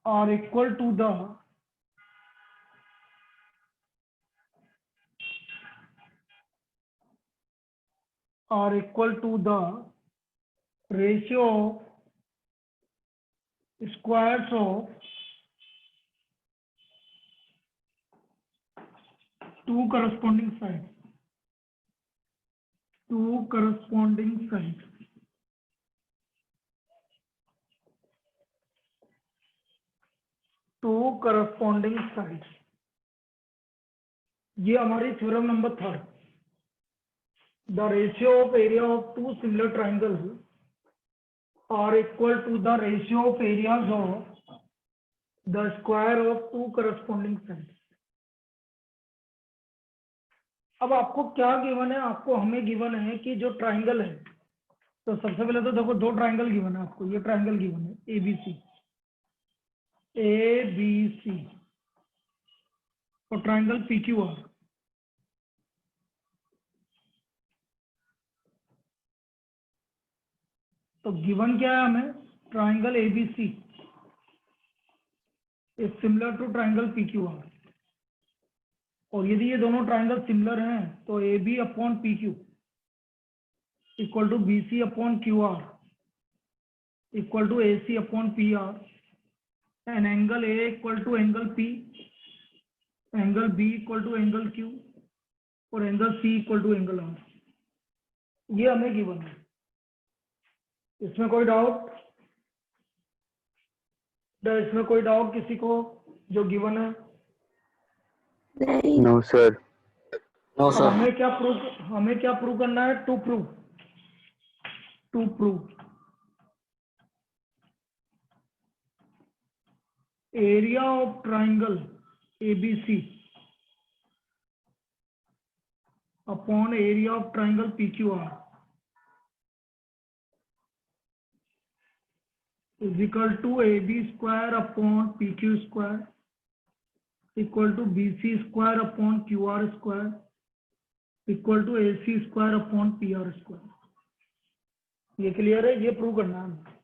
are equal to the ratio of squares of two corresponding sides. Two corresponding sides. ये हमारी theorem number 3. The ratio of area of two similar triangles are equal to the ratio of areas of the square of two corresponding sides. अब आपको क्या given है? आपको हमें given है कि जो ट्राइंगल है, तो सबसे पहले तो देखो दो ट्राइंगल गिवन है आपको. ये ट्राइंगल गिवन है ABC और ट्राइंगल PQR. तो गिवन क्या है हमें? Triangle ABC is similar to triangle PQR. और यदि ये दोनों ट्राइंगल सिमिलर हैं तो AB upon PQ equal to BC upon QR equal to AC upon PR and angle A equal to angle P, angle B equal to angle Q और angle C equal to angle R. ये हमें given है. इसमें कोई doubt? इसमें कोई doubt किसी को जो गिवन है? No sir. No sir. हमें क्या प्रूव करना है? To prove area of triangle ABC upon area of triangle PQR is equal to AB square upon PQ square equal to BC square upon QR square equal to AC square upon PR square. ये clear है? ये prove करना है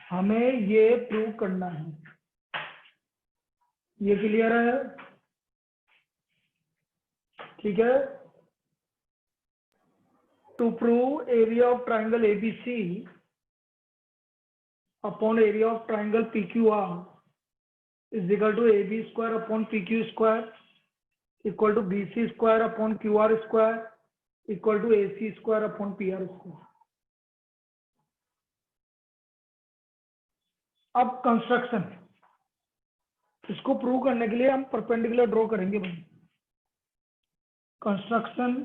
हमें. ये prove करना है. ये क्लियर है? ठीक है. To prove area of triangle ABC upon area of triangle PQR is equal to AB square upon PQ square equal to BC square upon QR square equal to AC square upon PR square. अब construction, इसको prove करने के लिए हम perpendicular draw करेंगे भाई. Construction,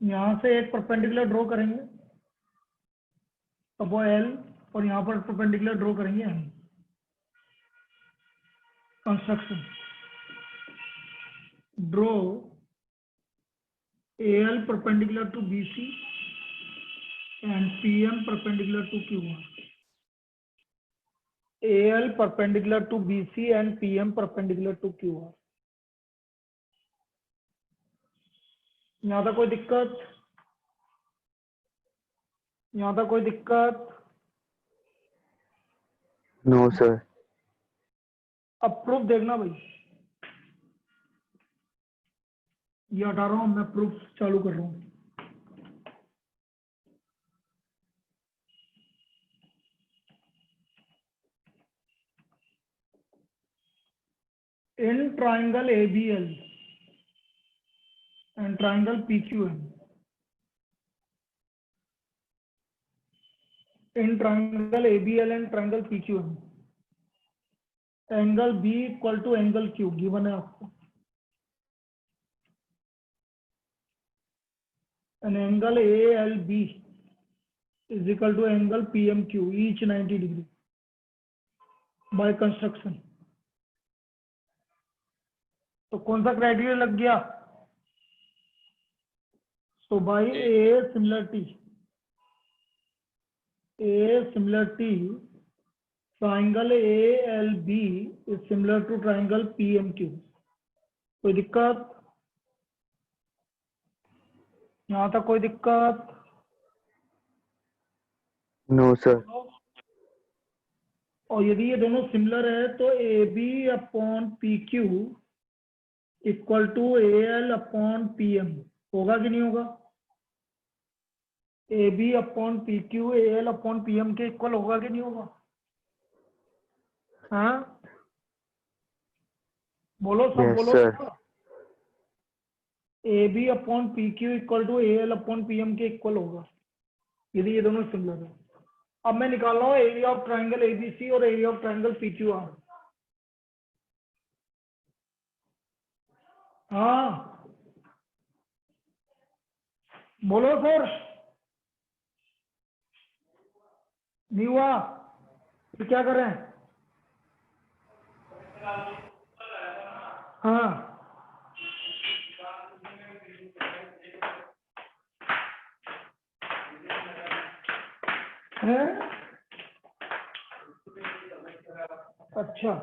यहां से एक परपेंडिकुलर ड्रॉ करेंगे अब वो L और यहाँ पर परपेंडिकुलर ड्रॉ करेंगे हम. Construction, draw AL perpendicular to BC and PM perpendicular to QR. AL perpendicular to BC and PM perpendicular to QR. यहाँ तक कोई दिक्कत? यहाँ तक कोई दिक्कत? No sir. अब प्रूफ देखना भाई. ये हटा रहा हूं मैं, प्रूफ चालू कर रहा हूं. In triangle ABL and triangle PQM, in triangle ABL and triangle PQM, angle B equal to angle Q given है आपको, and angle ALB is equal to angle PMQ each 90 degree by construction. तो कौन सा criteria लग गया? तो by A similarity triangle ALB is similar to triangle PMQ. कोई दिक्कत? यहाँ तक कोई दिक्कत? No sir. और यदि ये दोनों सिमिलर है तो A B upon P Q equal to A L upon P M होगा कि नहीं होगा? A B upon P Q A L upon P M के इक्वल होगा कि नहीं होगा? हाँ बोलो, सब यस बोलो। Sir. A B upon P Q equal to A L upon P M के इक्वल होगा यदि ये दोनों सिमिलर है। अब मैं निकाल रहा हूँ एरिया ऑफ ट्राइंगल एबीसी और area of triangle P Q R. हाँ बोलो सर। नहीं हुआ तो क्या करें? हाँ है? अच्छा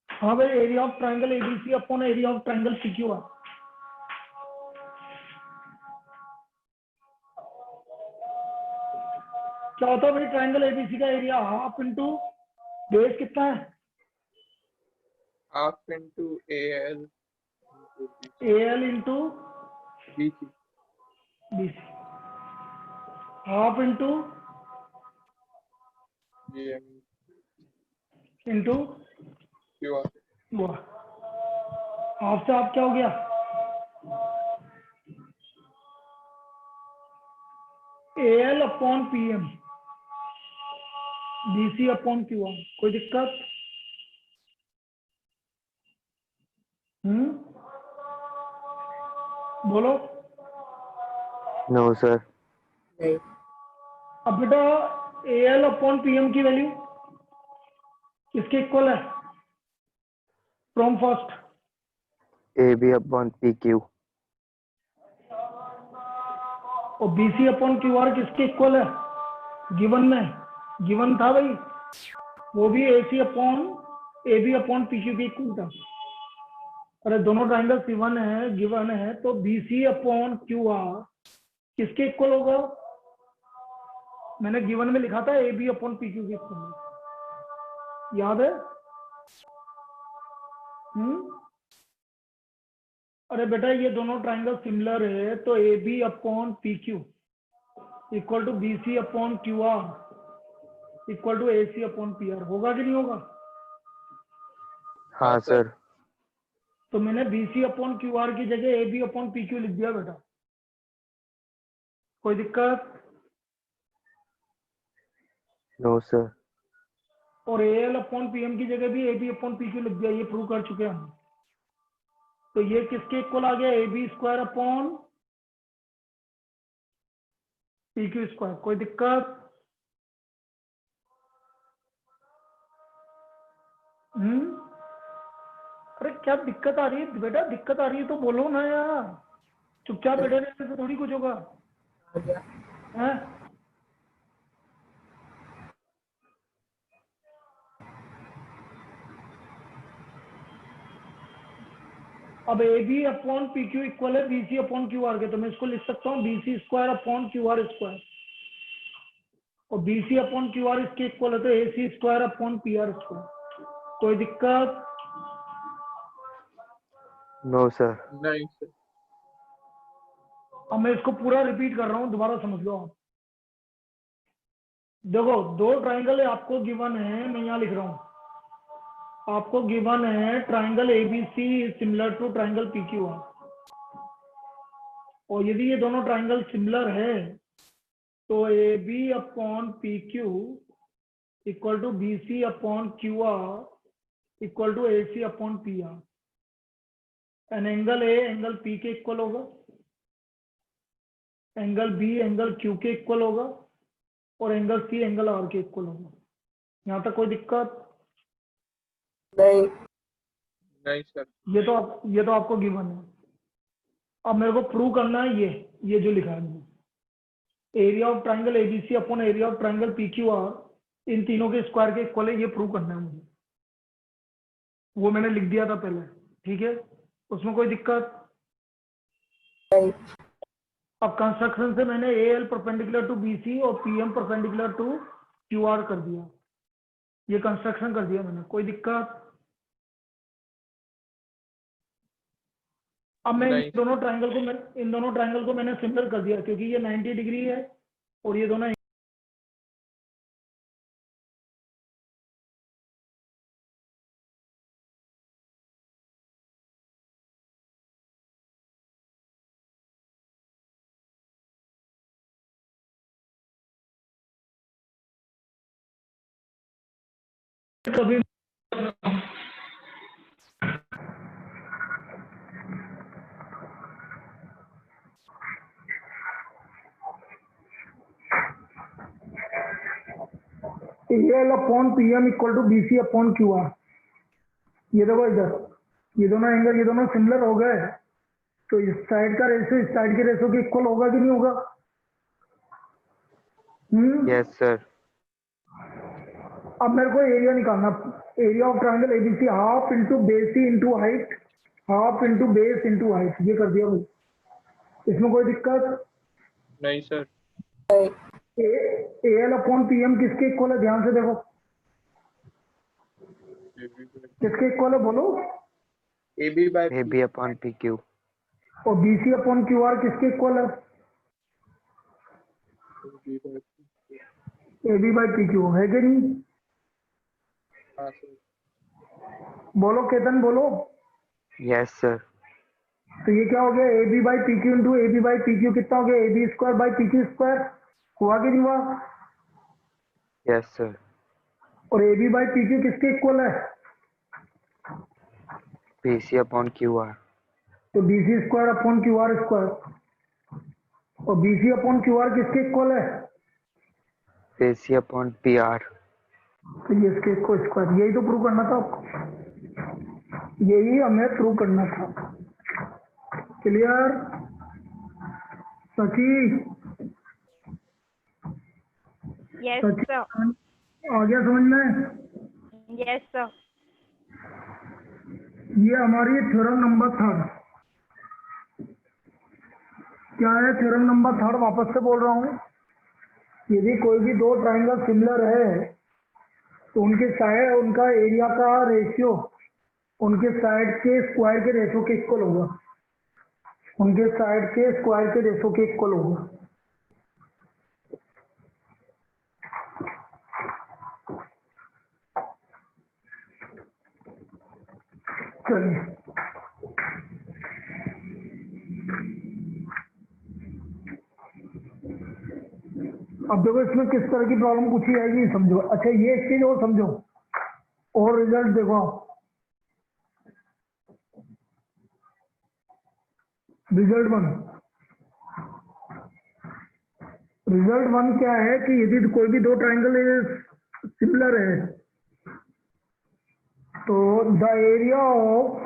हाँ भाई, area of triangle ABC upon area of triangle PQ R. क्या होता है भाई? ट्राइंगल एबीसी का एरिया हाफ इंटू बेस कितना है? Half into A L A L into B C B C, half into G M into Q R. Half से हाफ क्या हो गया? A L upon P M B C upon Q R. कोई दिक्कत? बोलो। No sir. अब बेटा A L upon P M की वैल्यू किसके इक्वल है? From first. A B upon P Q. और B C upon Q R किसके इक्वल है? गिवन में गिवन था भाई, वो भी A C upon A B upon P Q के इक्वल था। अरे दोनों ट्राइंगल गिवन है, गिवन है, तो B C upon Q R किसके इक्वल होगा? मैंने गिवन में लिखा था A B upon P Q के इक्वल, याद है? अरे बेटा ये दोनों ट्राइंगल सिमिलर है तो A B upon P Q equal to B C upon Q R equal to A C upon P R होगा कि नहीं होगा? हाँ सर। तो मैंने B C upon Q R की जगह A B upon P Q लिख दिया बेटा। कोई दिक्कत? No sir. और AL अपॉन PM की जगह भी AB अपॉन PQ लिख दिया, ये प्रूव कर चुके हैं हम। तो ये किसके इक्वल आ गया, AB square upon PQ square. कोई दिक्कत? अरे क्या दिक्कत आ रही है बेटा? दिक्कत आ रही है तो बोलो ना यार, चुपचाप बैठे रहने से थोड़ी कुछ होगा हैं? अब AB अपॉन PQ इक्वल है BC अपॉन QR के, तो मैं इसको लिख सकता हूँ BC square upon QR square, और BC अपॉन QR इसके इक्वल है तो AC square upon PR square. कोई दिक्कत? No, sir. नहीं सर। अब मैं इसको पूरा रिपीट कर रहा हूँ, दोबारा समझ लो आप। देखो, दो ट्राइंगल आपको गिवन है, मैं यहाँ लिख रहा हूँ, आपको गिवन है triangle ABC similar to triangle PQR, और यदि ये दोनों ट्राइंगल सिमिलर है तो AB upon PQ equal to BC upon QR equal to AC upon PR। And angle A angle P के इक्वल होगा, एंगल B एंगल Q के equal होगा, और एंगल C एंगल R के इक्वल होगा। यहाँ तक कोई दिक्कत? नहीं। नहीं सर। ये तो आपको गिवन है। अब मेरे को प्रूव करना है ये जो लिखा है मैंने, area of triangle ABC upon area of triangle PQR इन तीनों के स्क्वायर के इक्वल है, ये प्रूव करना है मुझे। वो मैंने लिख दिया था पहले, ठीक है, उसमें कोई दिक्कत नहीं। अब कंस्ट्रक्शन से मैंने AL परपेंडिकुलर टू BC और PM परपेंडिकुलर टू QR कर दिया, ये कंस्ट्रक्शन कर दिया मैंने। कोई दिक्कत? अब मैं इन नहीं। दोनों ट्राइंगल को मैंने सिमिलर कर दिया, क्योंकि ये 90 डिग्री है और ये दोनों कभी AL upon PM equal to BC upon QR। ये देखो इधर, ये दोनों एंगल ये दोनों सिमिलर हो गए, तो इस साइड का रेशो इस साइड के रेशो के इक्वल होगा कि नहीं होगा? Yes, sir. अब मेरे को एरिया निकालना, area of triangle ABC half into base into height, half into base into height, ये कर दिया भाई। इसमें कोई दिक्कत? नहीं सर। AL अपॉन PM किसके इक्वल है? ध्यान से देखो, किसके इक्वल है बोलो? AB by AB upon PQ. और BC अपॉन QR किसके इक्वल है? AB बाई PQ है कि नहीं? हाँ सर। बोलो केतन, बोलो। Yes, sir. तो ये क्या हो गया, AB by PQ into AB by PQ कितना हो गया? AB square by PQ square. हुआ कि नहीं हुआ? Yes, sir. और AB बाई PQ किसके इक्वल है? BC upon QR. तो BC square upon QR square, और BC अपॉन QR किसके इक्वल है? AC upon PR. तो ये इसके इक्वल स्क्वायर, यही तो प्रूव करना था आपको, यही हमें प्रूव करना था। क्लियर सची? Yes, सची sir. आ गया समझ में? Yes, sir. ये हमारी थ्योरम नंबर 3 क्या है? थ्योरम नंबर 3 वापस से बोल रहा हूँ, यदि कोई भी दो ट्राइंगल सिमिलर है तो उनके साइड, उनका एरिया का रेशियो उनके साइड के स्क्वायर के रेशियो के इक्वल होगा, उनके साइड के स्क्वायर के रेशियो के इक्वल होगा। चलिए अब देखो, इसमें किस तरह की प्रॉब्लम पूछी जाएगी समझो। अच्छा, ये एक चीज और समझो, और रिजल्ट देखो रिजल्ट वन क्या है कि यदि कोई भी दो ट्राइंगल सिमिलर है तो the area of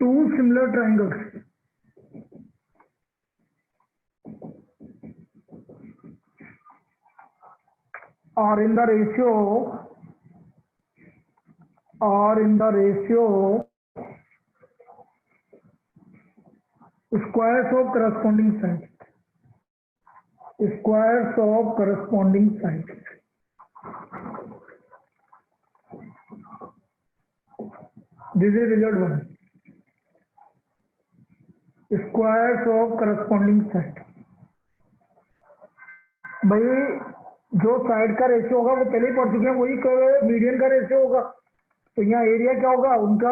two similar triangles are in the ratio squares of corresponding sides. This is result one. Squares of corresponding sides. भाई जो साइड का रेशियो होगा वो पहले ही पढ़ चुके हैं, वही मीडियन का रेशियो होगा। तो यहाँ एरिया क्या होगा, उनका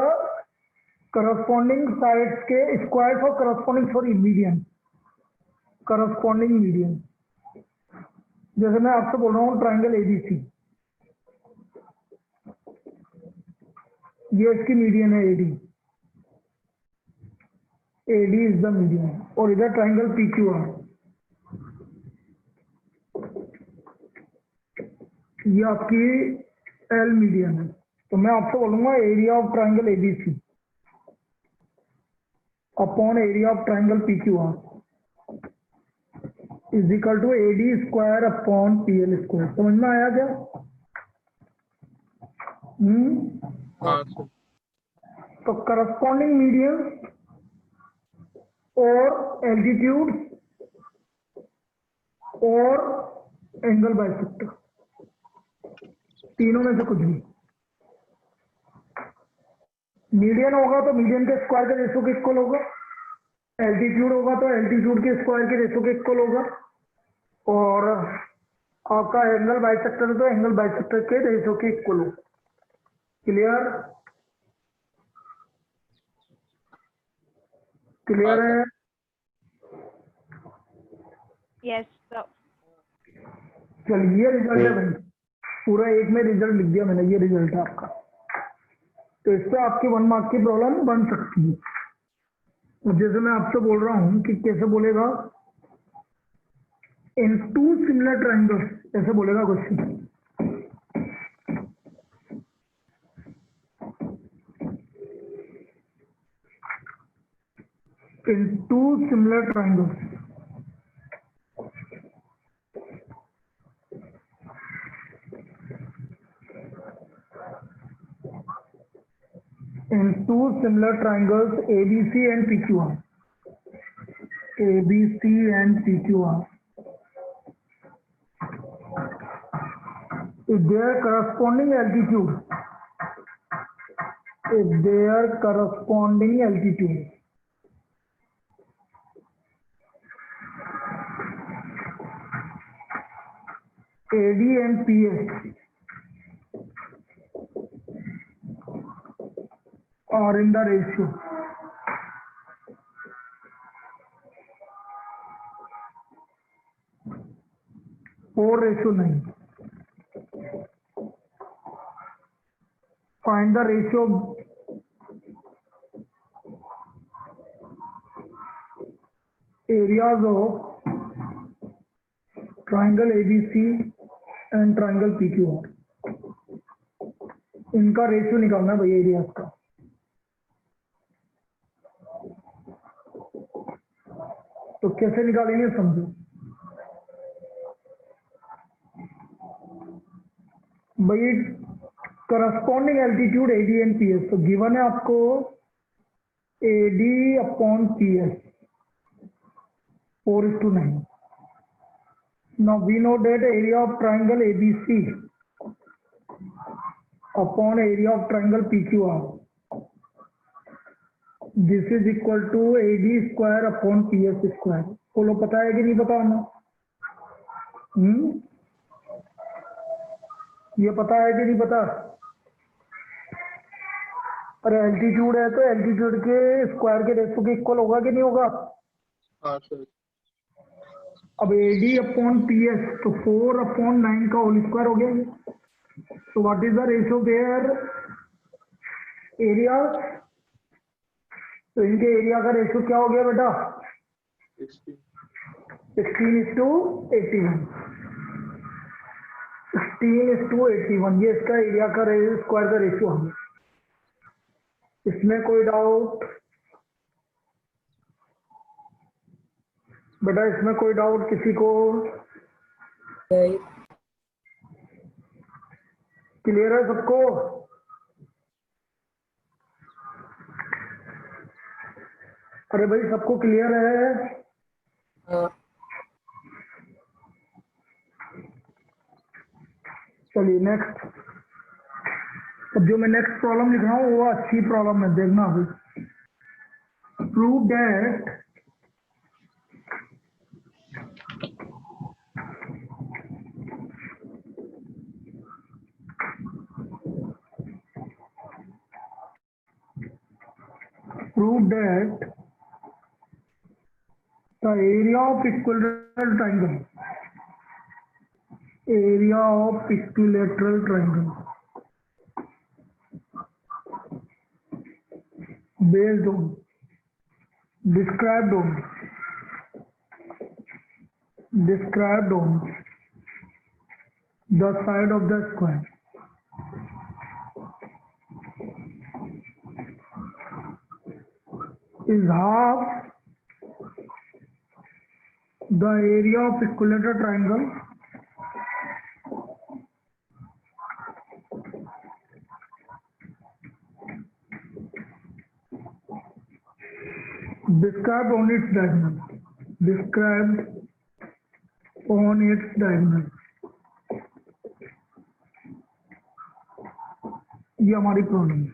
करस्पॉन्डिंग साइड्स के स्क्वायर्स और करस्पॉन्डिंग मीडियन। जैसे मैं आपसे बोल रहा हूँ ट्राइंगल एबीसी, ये इसकी मीडियन है एडी इज द मीडियन, और इधर ट्राइंगल पीक्यूआर, ये आपकी एल मीडियन है। तो मैं आपसे बोलूंगा area of triangle ABC upon area of triangle PQR is equal to AD square upon PL square. समझ में आया क्या? हाँ सर। तो करस्पॉन्डिंग मीडियन और एल्टीट्यूड और एंगल बाइसेक्टर, तीनों में से कुछ भी। मीडियन होगा तो मीडियन के स्क्वायर के रेशियो के इक्वल होगा, एल्टीट्यूड होगा तो एल्टीट्यूड के स्क्वायर के रेशियो के इक्वल होगा, और आपका एंगल बाइसेक्टर है तो एंगल बाइसेक्टर के रेशियो के इक्वल होगा। क्लियर है? Yes sir. चलिए रिजल्ट है भाई, पूरा एक में रिजल्ट लिख दिया मैंने, ये रिजल्ट है आपका। तो इससे आपकी 1 मार्क की प्रॉब्लम बन सकती है। और जैसे मैं आपसे बोल रहा हूं कि कैसे बोलेगा, इन टू सिमिलर ट्राइंगल्स, ऐसे बोलेगा question. In two similar triangles ABC and PQR, if their corresponding altitude, AD and PS are in the ratio 4:9. Find the ratio of areas of triangle ABC and triangle PQR. इनका ratio निकालना है भाई areas का। तो कैसे निकालेंगे समझो। भाई corresponding altitude AD and PS, तो गिवन है आपको AD upon PS 4:9. Now we know that area of triangle ABC upon area of triangle PQR, this is equal to AD square upon PS square. बोलो पता है कि नहीं पता हमें? ये पता है कि नहीं पता? अरे एल्टीट्यूड है तो एल्टीट्यूड के स्क्वायर के रेशियो के इक्वल होगा कि नहीं होगा? हाँ सर। अब AD अपॉन PS तो 4/9 का होल स्क्वायर हो गया ये। So what is the ratio there? Area. तो इनके एरिया का रेशियो क्या हो गया बेटा? 16. 16:81. 16:81. ये इसका एरिया का स्क्वायर का रेशियो है. इसमें कोई डाउट बेटा? इसमें कोई डाउट किसी को? नहीं. क्लियर है सबको? अरे भाई सबको क्लियर है? हाँ. चलिए नेक्स्ट. अब जो मैं नेक्स्ट प्रॉब्लम लिख रहा हूँ वो अच्छी प्रॉब्लम है, देखना अभी. Prove that the area of equilateral triangle based on described on the side of the square is half the area of equilateral triangle described on its diagonal. ये हमारी प्रॉब्लम है.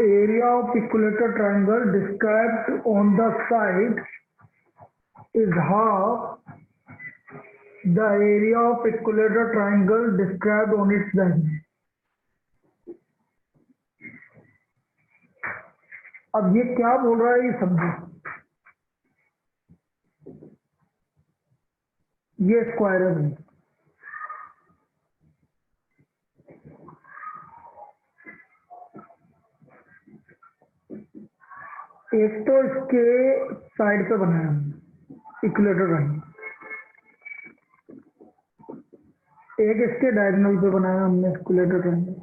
Area of equilateral triangle described on the side is half the area of equilateral triangle described on its diagonal. अब ये क्या बोल रहा है ये समझो. ये स्क्वायर है भाई. एक तो इसके साइड पे बनाया हमने इक्विलेटरल ट्रायंगल, एक इसके डायगोनल पे बनाया हमने इक्विलेटरल ट्रायंगल.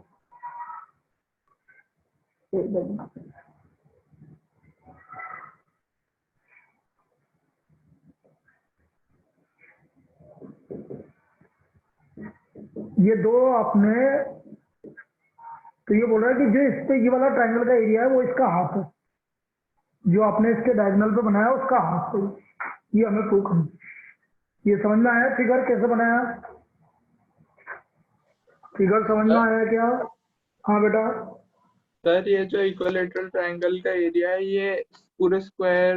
ये दो आपने, तो ये बोल रहा है कि जो इस पे ये वाला ट्रायंगल का एरिया है वो इसका हाफ है, जो आपने इसके डायगोनल पे बनाया उसका हाफ है. ये हमें प्रूव करना. ये समझ में आया फिगर कैसे बनाया? फिगर समझ में आया क्या? हाँ बेटा. सर ये जो इक्विलेटरल ट्रायंगल का एरिया है ये पूरे स्क्वायर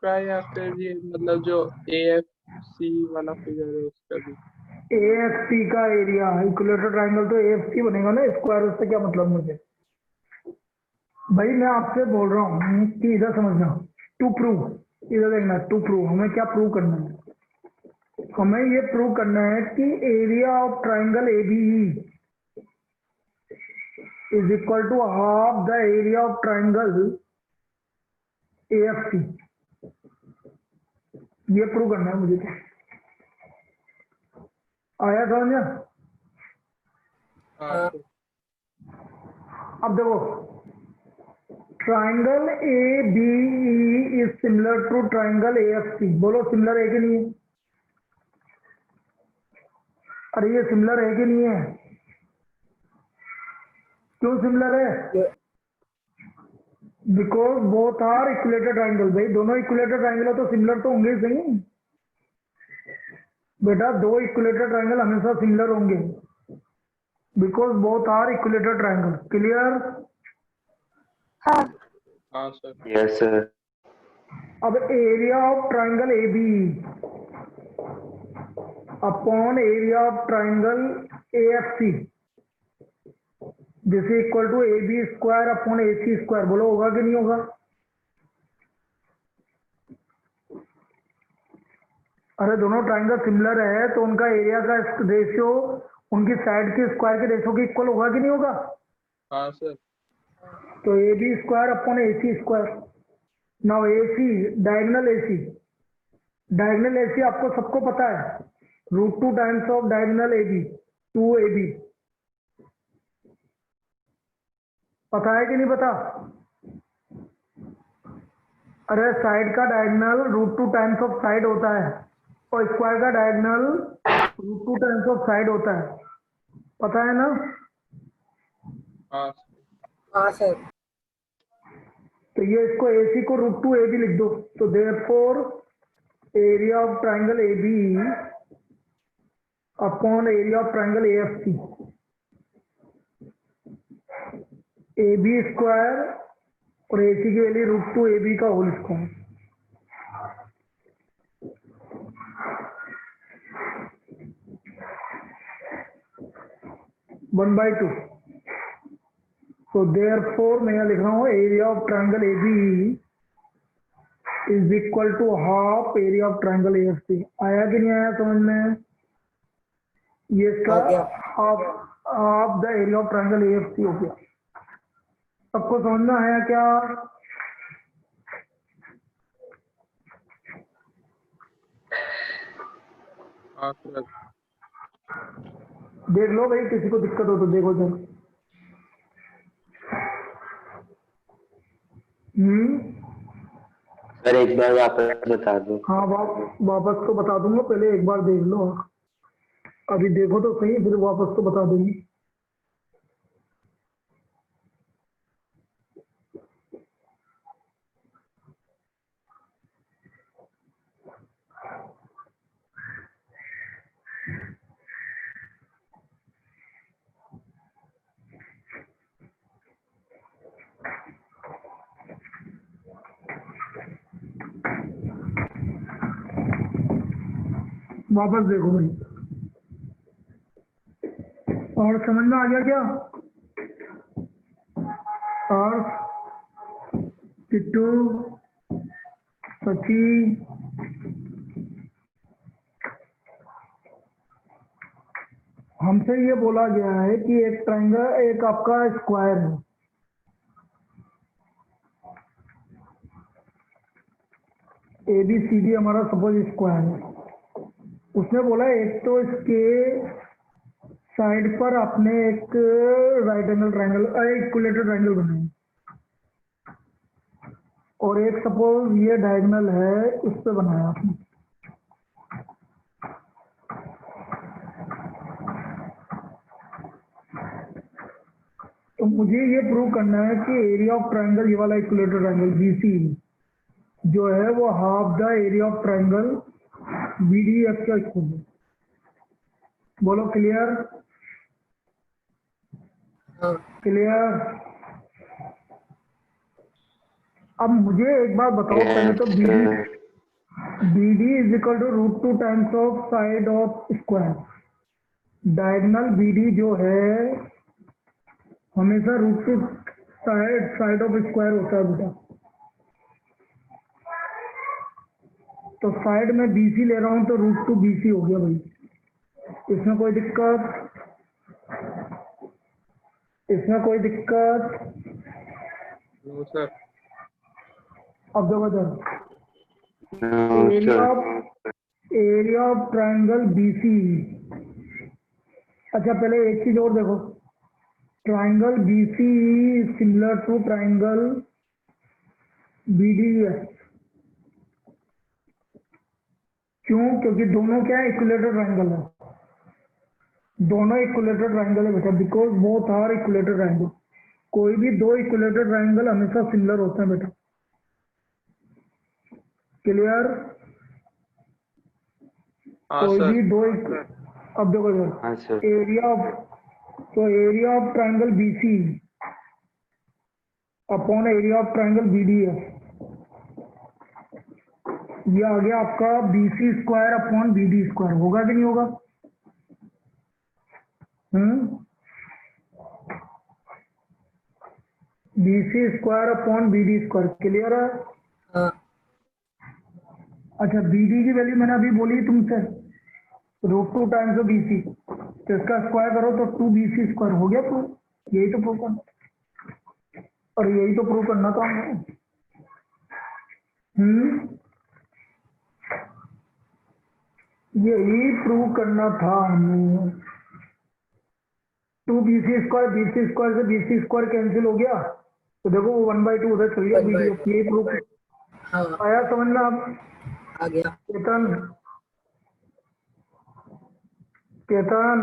का या फिर ये मतलब जो AFC वाला फिगर है उसका भी? AFC का एरिया. इक्विलेटरल ट्रायंगल तो AFC बनेगा ना, स्क्वायर उससे क्या मतलब मुझे? भाई मैं आपसे बोल रहा हूँ कि इधर समझना. टू प्रूव, इधर देखना. टू प्रूव हमें क्या प्रूव करना है? हमें ये प्रूव करना है कि area of triangle ABE is equal to half the area of triangle AFC. ये प्रूव करना है मुझे. तो आया समझ में? हाँ सर. अब देखो, triangle ABE is similar to triangle AFC. बोलो सिमिलर है कि नहीं है? अरे ये सिमिलर है कि नहीं है? क्यों सिमिलर है? Because both are equilateral triangle. भाई दोनों इक्विलेटरल ट्रायंगल है तो सिमिलर तो होंगे ही सही बेटा. दो इक्विलेटरल ट्रायंगल हमेशा सिमिलर होंगे because both are equilateral triangle. Clear? हाँ सर. Yes, sir. अब area of triangle ABE upon area of triangle AFC this is equal to AB square upon AC square. बोलो होगा कि नहीं होगा? अरे दोनों ट्रायंगल सिमिलर है तो उनका एरिया का रेशियो उनकी साइड के स्क्वायर के रेशो के इक्वल होगा कि नहीं होगा? हाँ सर। तो A B square upon A C square. Now A C diagonal A C, diagonal A C आपको सबको पता है, √2 times of diagonal A B, 2ab। पता है कि नहीं पता? अरे साइड का डायगोनल √2 टाइम्स ऑफ साइड होता है और स्क्वायर का डायगोनल √2 टाइम्स ऑफ साइड होता है, पता है ना? हाँ हाँ सर। तो ये इसको AC को √2 AB लिख दो, तो therefore area of triangle AB upon area of triangle AFC, AB square और AC की वैल्यू √2 AB का whole square. One by two. तो देयरफॉर मैं यहाँ लिख रहा हूँ area of triangle AB is equal to half area of triangle AFC। आया कि नहीं आया समझ में? ये इसका आ गया। Half the area of triangle AFC हो गया। सबको समझना है क्या? हाँ सर। देख लो भाई, किसी को दिक्कत हो तो देखो जरा। सर एक बार वापस बता दो। हाँ वापस तो बता दूंगा, पहले एक बार देख लो। अभी देखो तो सही, फिर वापस तो बता दूंगी। वापस देखो भाई, और समझ में आ गया क्या? और किट्टू, सची, हमसे ये बोला गया है कि एक ट्रायंगल, एक आपका स्क्वायर है, ABCD हमारा सपोज स्क्वायर है। उसने बोला एक तो इसके साइड पर आपने एक right angle triangle, equilateral triangle बनाया, और एक सपोज ये डायगोनल है, इस पे बनाया आपने। तो मुझे ये प्रूव करना है कि एरिया ऑफ ट्रायंगल, ये वाला इक्विलेटरल ट्रायंगल BC जो है वो half the area of triangle BDF का इक्वल है। बोलो क्लियर? हाँ क्लियर? अब मुझे एक बात बताओ पहले तो, BD is equal to √2 times of side of square. Diagonal BD जो है हमेशा √2 साइड ऑफ स्क्वायर होता है बेटा। तो साइड में BC ले रहा हूं तो √2 BC हो गया भाई। इसमें कोई दिक्कत? इसमें कोई दिक्कत? No sir. अब देखो एरिया ऑफ ट्रायंगल BC। अच्छा पहले एक चीज और देखो, triangle BC similar to triangle BDF। क्यों? क्योंकि दोनों क्या है, इक्विलेटरल ट्रायंगल है, दोनों इक्विलेटरल ट्रायंगल है बेटा, because both are equilateral triangle. कोई भी दो इक्विलेटरल ट्रायंगल हमेशा सिमिलर होते हैं बेटा। क्लियर? हाँ कोई सर। भी दो अब देखो हाँ सर। एरिया ऑफ, तो area of triangle BC upon area of triangle BDF, ये आ गया आपका BC square upon BD square. होगा कि नहीं होगा? BC square upon BD square. Clear है? हाँ अच्छा BD की वैल्यू मैंने अभी बोली तुमसे, √2 टाइम्स ऑफ BC। तो इसका स्क्वायर करो तो 2bc स्क्वायर हो गया प्रूव। यही तो प्रूव करना, और यही तो प्रूव करना था हमें। यही प्रूव करना था हमें। 2bc स्क्वायर, bc स्क्वायर से bc स्क्वायर कैंसिल हो गया, तो देखो वो 1/2 उधर चल गया। 1/2 वीडियो यही प्रूव हाँ आया समझ में आप? आ गया। केतन, केतन,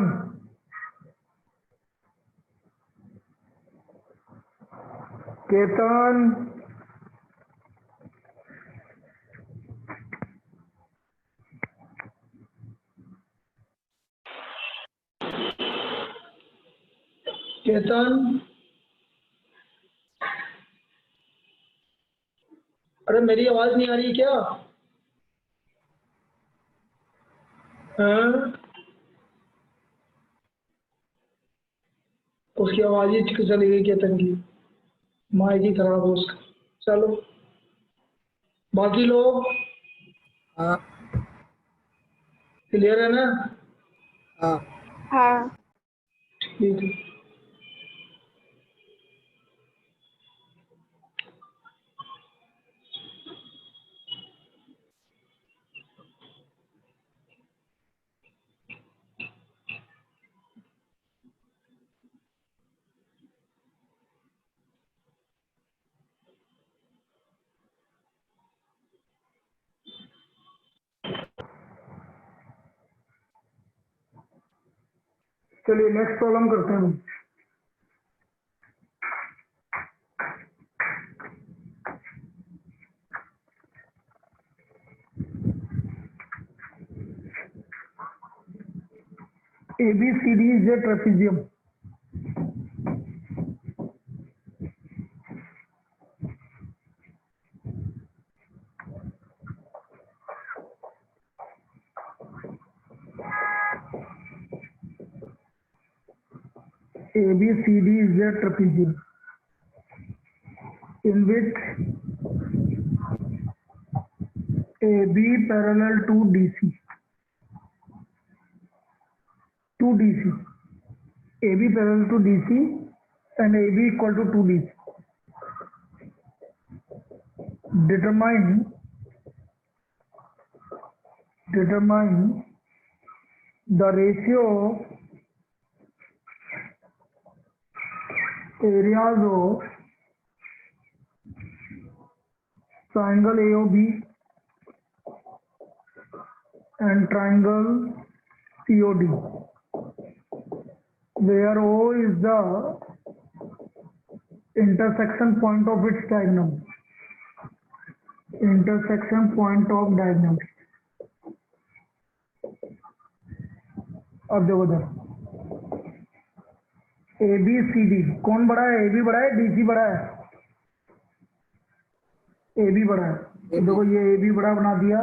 केतन, केतन, अरे मेरी आवाज नहीं आ रही क्या? हाँ? उसकी आवाज ही चली गई केतन की, माइक ही खराब हो उसका। चलो बाकी लोग हाँ क्लियर है ना? हाँ हाँ। ठीक है। चलिए नेक्स्ट प्रॉब्लम करते हैं। ABCD is a trapezium. ABCD is a trapezium in which AB parallel to DC, AB parallel to DC and AB equal to 2DC. Determine the ratio areas of triangle AOB and triangle COD, where O is the intersection point of its diagonal. Intersection point of diagonal. अब देखो इधर ABCD कौन बड़ा है? AB बड़ा है, DC बड़ा है? AB बड़ा है। तो देखो ये AB बड़ा बना दिया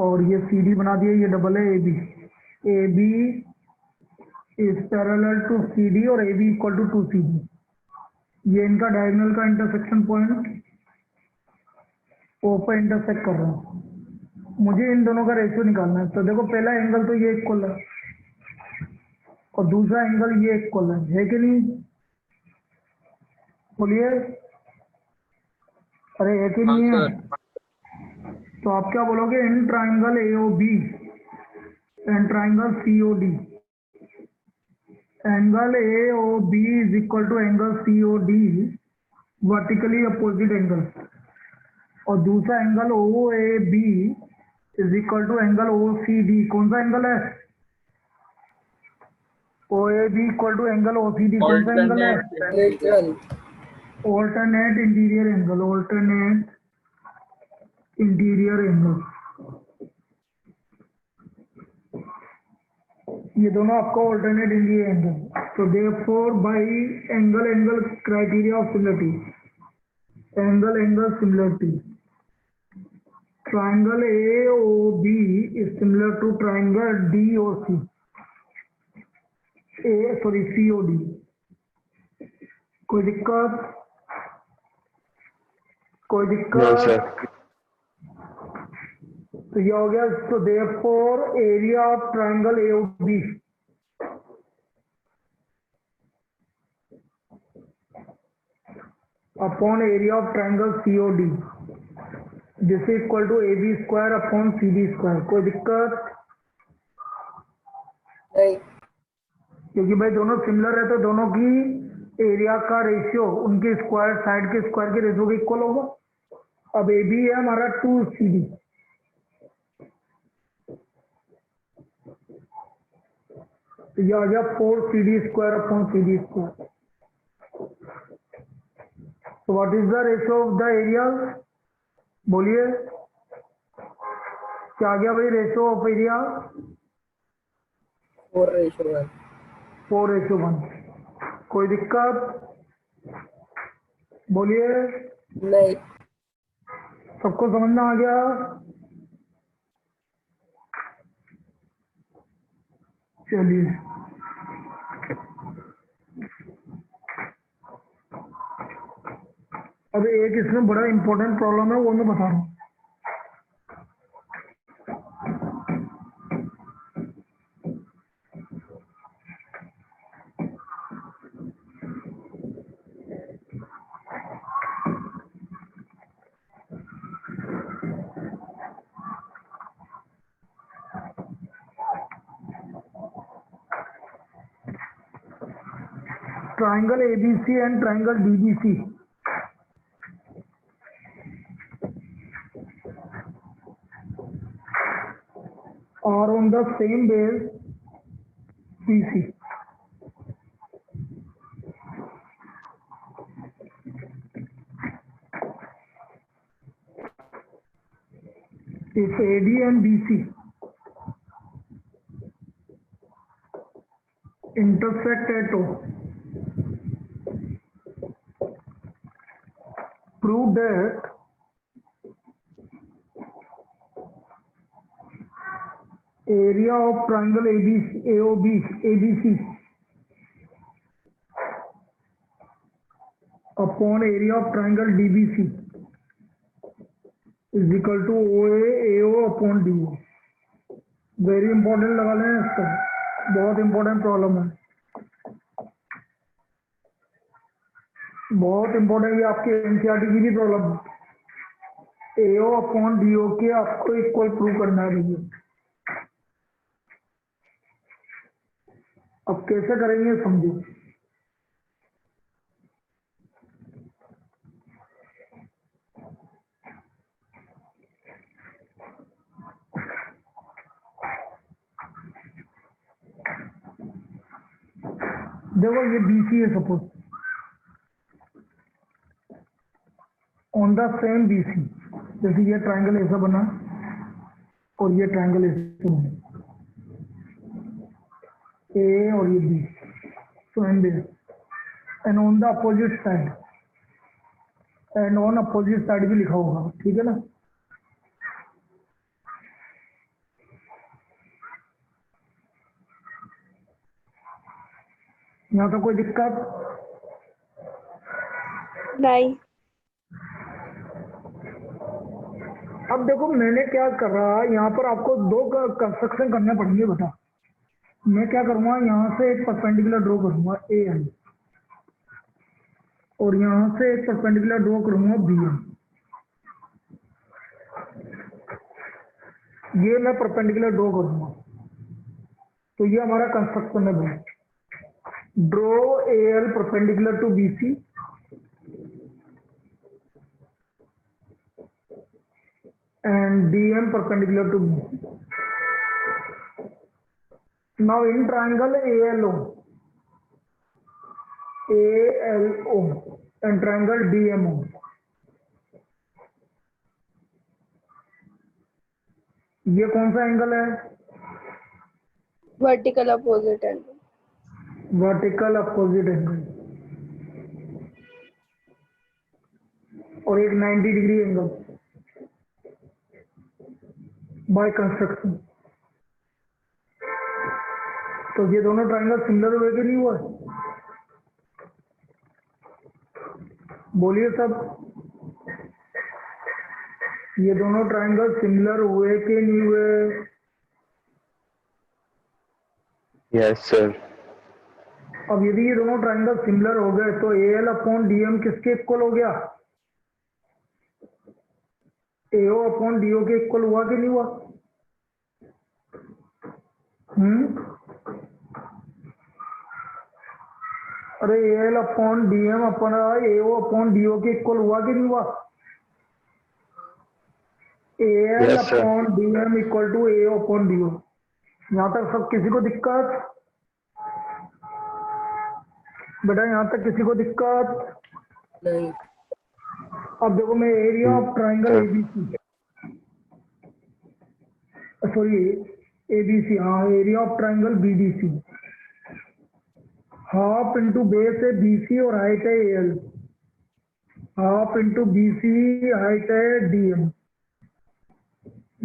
और ये CD बना दिया, ये डबल है AB। AB is parallel to CD और AB इक्वल टू 2CD। ये इनका डायगोनल का इंटरसेक्शन पॉइंट O पर इंटरसेक्ट कर रहा है। मुझे इन दोनों का रेशियो निकालना है। तो देखो पहला एंगल तो ये इक्वल है और दूसरा एंगल ये इक्वल है कि नहीं? बोलिए, अरे है कि हाँ नहीं है? सर। तो आप क्या बोलोगे? In triangle AOB and triangle COD, angle AOB is equal to angle COD vertically opposite angle, और दूसरा angle OAB is equal to angle OCD। कौन सा एंगल है? OAB equal to angle OCD। कौन सा एंगल है? Lateral alternate interior angle, alternate interior angle. ये दोनों आपका ऑल्टरनेट इंटीरियर एंगल। तो therefore by angle criteria of similarity, angle similarity, triangle AOB is similar to triangle DOC, COD। कोई दिक्कत? कोई नो दिक्कत? सर। तो ये हो गया। तो therefore area of triangle AOB upon area of triangle COD, this is equal to AB square upon CD square. कोई दिक्कत? नहीं। क्योंकि भाई दोनों सिमिलर है तो दोनों की एरिया का रेशियो उनके स्क्वायर साइड के स्क्वायर के रेशियो के इक्वल होगा। अब AB है हमारा 2CD, तो ये आ गया 4CD square upon CD square. तो what is the ratio of the area? बोलिए क्या आ गया भाई रेशियो ऑफ एरिया? 4:1। 4:1। कोई दिक्कत? बोलिए, नहीं। सबको समझ में आ गया? चलिए, अब एक इसमें बड़ा इंपॉर्टेंट प्रॉब्लम है वो मैं बता रहा हूँ। Triangle ABC and triangle DBC are on the same base BC. If AD and BC intersect at O, prove that area of triangle ABC upon area of triangle DBC is equal to OA AO upon DO। Very important लगा लें इसका, बहुत important problem है, बहुत important. ये आपके NCERT की भी प्रॉब्लम है। AO अपॉन DO के आपको इक्वल प्रूव करना है भैया। अब कैसे करेंगे समझो। देखो ये BC है suppose, on the same BC, जैसे ये ट्राइंगल ऐसा बना और ये ट्राइंगल ऐसा बना, A और ये B, so and this, and on the opposite side, and on opposite side भी लिखा होगा, ठीक है ना। यहाँ तो कोई दिक्कत नहीं। अब देखो मैंने क्या कर रहा, यहाँ पर आपको दो कंस्ट्रक्शन करने पड़ेंगे। बता मैं क्या करूँगा, यहाँ से एक परपेंडिकुलर ड्रॉ करूँगा AN, और यहाँ से एक परपेंडिकुलर ड्रॉ करूँगा BN। ये मैं परपेंडिकुलर ड्रॉ करूँगा, तो ये हमारा कंस्ट्रक्शन है भाई। Draw AL perpendicular to BC and DM perpendicular to BC. Now in triangle ALO and triangle DMO, ये कौन सा एंगल है? Vertical opposite angle. Vertical opposite angle, और एक 90 डिग्री एंगल बाय कंस्ट्रक्शन। तो ये दोनों ट्राइंगल सिमिलर हुए कि नहीं हुआ? बोलिए सब, ये दोनों ट्राइंगल सिमिलर हुए कि नहीं हुए? Yes sir. अब यदि ये दोनों ट्राइंगल सिमिलर हो गए तो AL अपॉन DM किसके इक्वल हो गया? AO अपॉन DO के इक्वल हुआ कि नहीं हुआ? अरे AL upon DM upon AO upon DO के इक्वल हुआ कि नहीं हुआ? AL Yes, sir. Upon DM equal to AO upon DO। यहाँ तक सब किसी को दिक्कत? बेटा यहाँ तक किसी को दिक्कत? नहीं। अब देखो मैं area of triangle sir. ABC, sorry ABC, हाँ area of triangle BDC, half into base है BC और हाइट है AL, half into BC height है DM,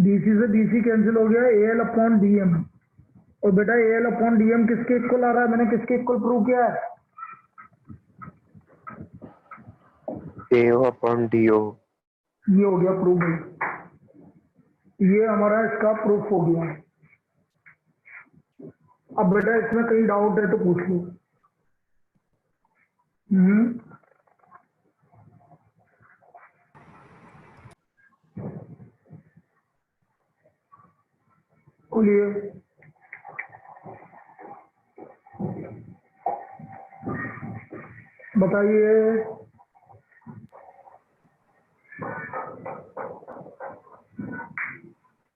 BC से BC कैंसिल हो गया, AL अपॉन DM। और बेटा AL अपॉन DM किसके इक्वल आ रहा है? मैंने किसके इक्वल प्रूव किया है? AO upon DO. ये हो गया प्रूफ भाई, ये हमारा इसका प्रूफ हो गया। अब बेटा इसमें कहीं डाउट है तो पूछ लो। बोलिए। बताइए।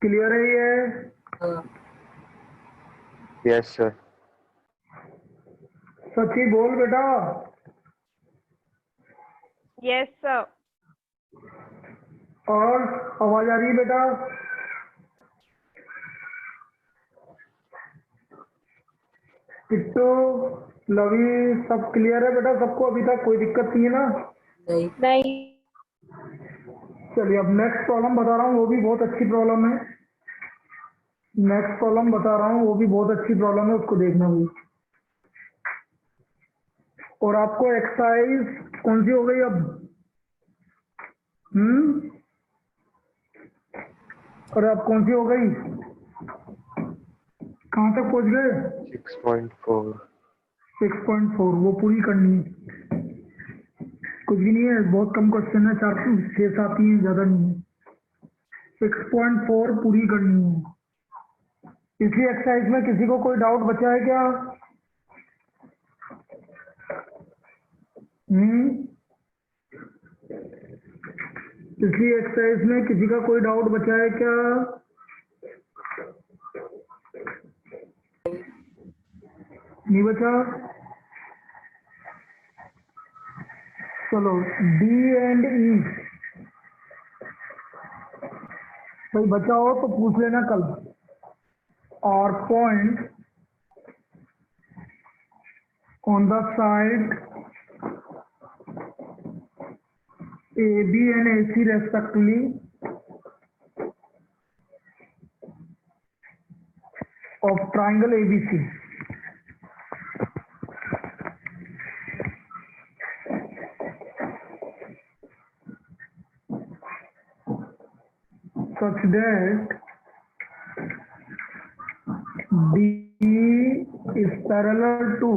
क्लियर है ये? हाँ। Yes, sir. सच्ची बोल बेटा। Yes, sir. और आवाज आ रही है बेटा? किट्टू, लवी, सब क्लियर है बेटा? सबको अभी तक कोई दिक्कत नहीं है ना? नहीं। नहीं। चलिए अब नेक्स्ट प्रॉब्लम बता रहा हूँ, वो भी बहुत अच्छी प्रॉब्लम है। नेक्स्ट प्रॉब्लम बता रहा हूँ, वो भी बहुत अच्छी प्रॉब्लम है, उसको देखना भी। और आपको एक्सरसाइज कौन सी हो गई अब? और अब कौन सी हो गई? कहाँ तक पहुंच गए? 6.4. 6.4 वो पूरी करनी है। कुछ भी नहीं है, बहुत कम क्वेश्चन है, 4-6-7 ही है, ज्यादा नहीं है। 6.4 पूरी करनी है। पिछली एक्सरसाइज में किसी को कोई डाउट बचा है क्या? पिछली एक्सरसाइज में किसी का कोई डाउट बचा है क्या? नहीं बचा? चलो D एंड E भाई बचा हो तो पूछ लेना कल। और point on the side AB and AC respectively of triangle ABC. Such that D is parallel to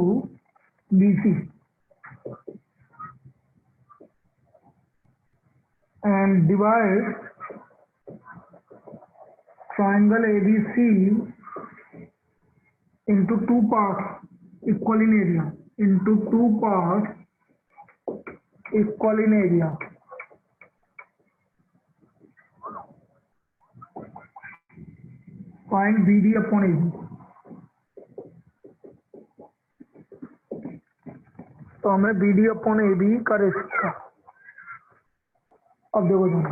BC and divide triangle ABC into two parts equal in area, into two parts equal in area. Find BD upon AB. तो हमें BD upon AB का ratio. अब देखो जरा,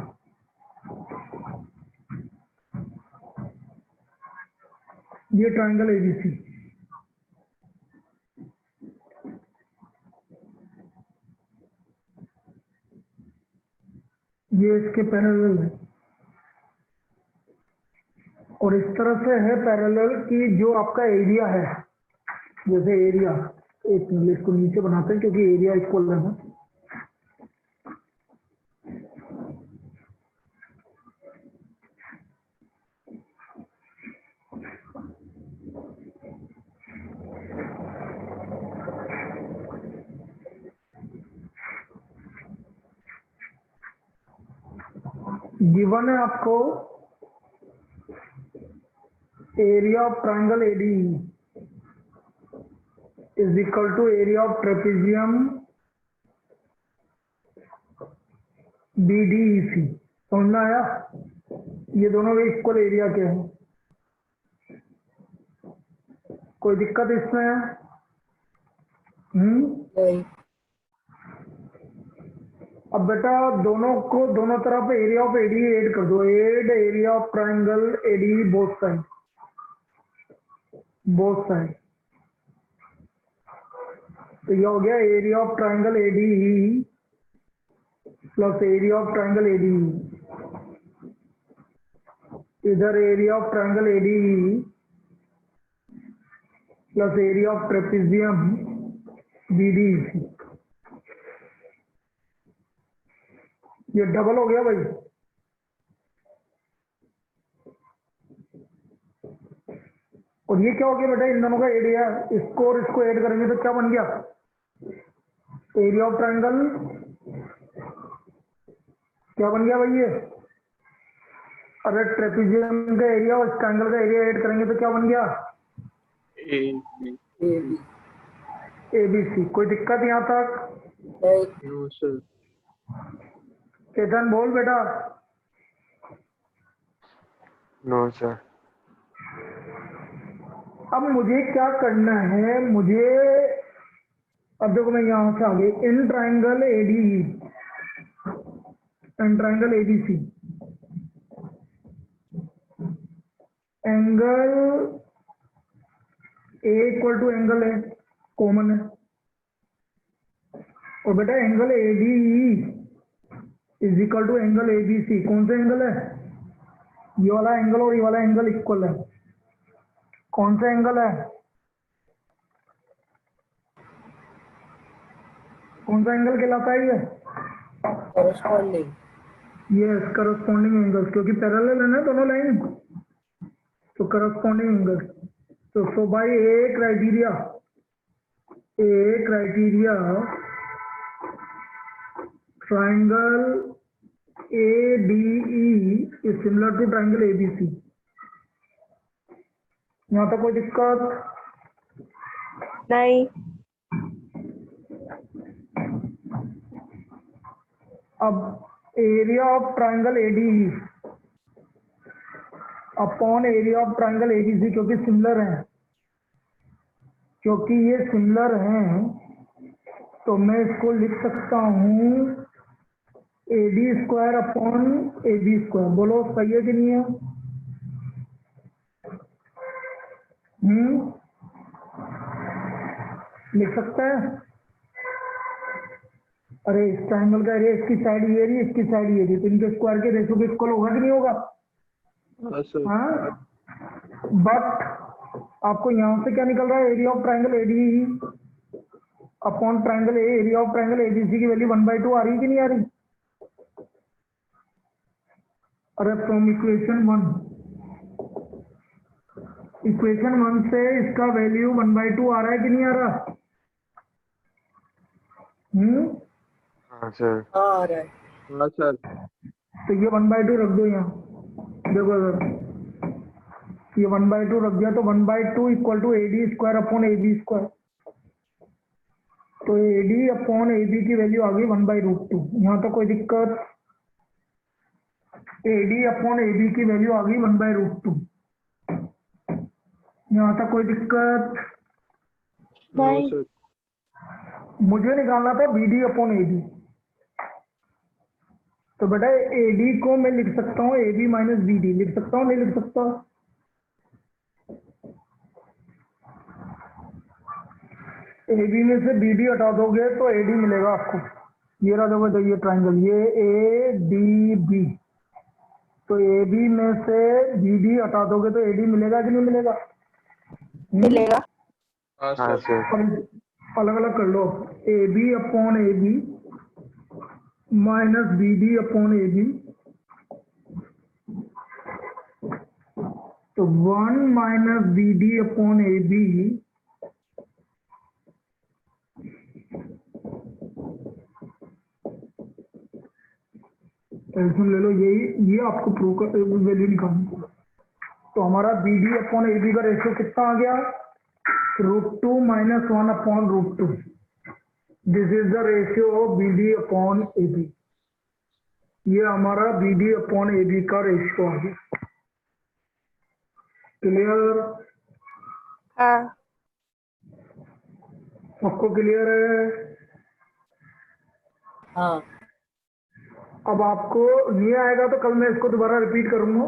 ये triangle ABC, ये इसके parallel है और इस तरह से है पैरेलल कि जो आपका एरिया है, जैसे एरिया, एक मिनट इसको नीचे बनाते हैं क्योंकि एरिया इक्वल है ना। गिवन है आपको area of triangle AD is equal to area of trapezium BDEC। समझ में आया? ये दोनों इक्वल एरिया के हैं। कोई दिक्कत इसमें? नहीं। अब बेटा दोनों को दोनों तरफ एरिया ऑफ एडी ऐड कर दो। Add area of triangle AD both side, both side. तो ये हो गया area of triangle AD plus area of triangle AD. इधर area of triangle AD plus area of trapezium BDEC। ये double हो गया भाई। और ये क्या हो गया बेटा? इन दोनों का एरिया, इसको और इसको ऐड करेंगे तो क्या बन गया? एरिया ऑफ ट्राइंगल क्या बन गया भाई ये? अरे ट्रेपेजियम का एरिया और ट्राइंगल का एरिया ऐड करेंगे तो क्या बन गया? AB। ABC। कोई दिक्कत यहाँ तक? नहीं। No sir. चेतन बोल बेटा। No sir. अब मुझे क्या करना है? मुझे अब देखो मैं यहां से आगे in triangle ADE and triangle ABC angle A equal to angle है, कॉमन है। और बेटा angle ADE is equal to angle ABC। कौन सा एंगल है? ये वाला एंगल और ये वाला एंगल इक्वल है। कौन सा एंगल है? कौन सा एंगल कहलाता है ये? कॉरेस्पॉन्डिंग। यस, करस्पॉन्डिंग एंगल्स, क्योंकि पैरेलल है ना दोनों लाइन, तो करस्पॉन्डिंग एंगल। तो by A criteria triangle ADE is similar to triangle ABC। यहाँ तक कोई दिक्कत? नहीं। अब area of triangle ADE upon area of triangle ABC, क्योंकि सिमिलर हैं, क्योंकि ये सिमिलर हैं, तो मैं इसको लिख सकता हूँ AD square upon AB square. बोलो सही है कि नहीं है? लिख सकता है? अरे इस ट्राइंगल का एरिया इसकी साइड ये रही, इसकी साइड ये रही, तो इनके स्क्वायर के रेशो के इक्वल होगा कि नहीं होगा? हाँ। बट आपको यहां से क्या निकल रहा है? Area of triangle ADE upon triangle area of triangle ABC की वैल्यू 1/2 आ रही है कि नहीं आ रही? अरे फ्रॉम इक्वेशन 1 से इसका वैल्यू 1/2 आ रहा है कि नहीं आ रहा? हाँ सर। आ रहा है। हाँ सर। तो ये 1/2 रख दो यहाँ। देखो अगर ये 1/2 रख दिया तो 1/2 equal to AD square upon AB square. तो AD अपॉन AB की वैल्यू आ गई 1/√2। यहाँ तो कोई दिक्कत? AD अपॉन AB की वैल्यू आ गई 1/√2। यहाँ तक कोई दिक्कत? नहीं। सर। मुझे निकालना था BD अपॉन AD। तो बेटा AD को मैं लिख सकता हूँ AB माइनस BD। लिख सकता हूँ नहीं लिख सकता? AB में से BD हटा दोगे तो AD मिलेगा आपको। ये रहा देखो, तो ये ट्राइंगल, ये ADB। तो AB में से BD हटा दोगे तो AD मिलेगा कि नहीं मिलेगा? मिलेगा। हाँ हाँ सर। सर। अलग अलग कर लो। AB upon AB minus BD upon AB। तो 1 माइनस BD अपॉन AB एल्सियम ले लो, यही ये आपको प्रूव कर वैल्यू निकालनी होगा। तो हमारा B D upon A B का रेशियो कितना आ गया, √2 - 1 upon √2। This is the ratio of B D upon A B. ये हमारा B D upon A B का रेशियो आ गया। क्लियर? हाँ। सबको क्लियर है? हाँ। अब आपको नहीं आएगा तो कल मैं इसको दोबारा रिपीट करूंगा,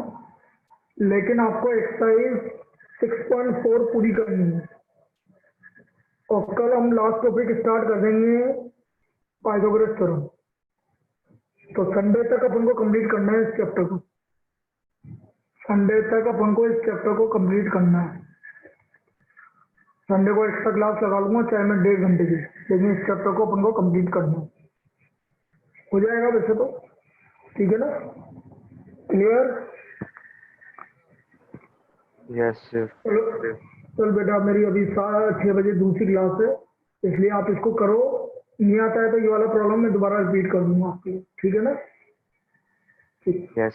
लेकिन आपको एक्सरसाइज 6.4 पूरी करनी है और कल हम लास्ट टॉपिक स्टार्ट कर देंगे पाइथागोरस थ्योरम। तो संडे तक अपन को कंप्लीट करना है इस चैप्टर को, संडे तक अपन को इस चैप्टर को कंप्लीट करना है। संडे को एक्स्ट्रा क्लास लगा लूंगा चाहे मैं 1.5 घंटे की, लेकिन इस चैप्टर को अपन को कंप्लीट करना है। हो जाएगा वैसे तो, ठीक है ना? क्लियर? Yes sir. चलो चल बेटा, मेरी अभी 6 बजे दूसरी क्लास है, इसलिए आप इसको करो। नहीं आता है तो ये वाला प्रॉब्लम मैं दोबारा रिपीट कर दूंगा आपके लिए, ठीक है ना? ठीक। यस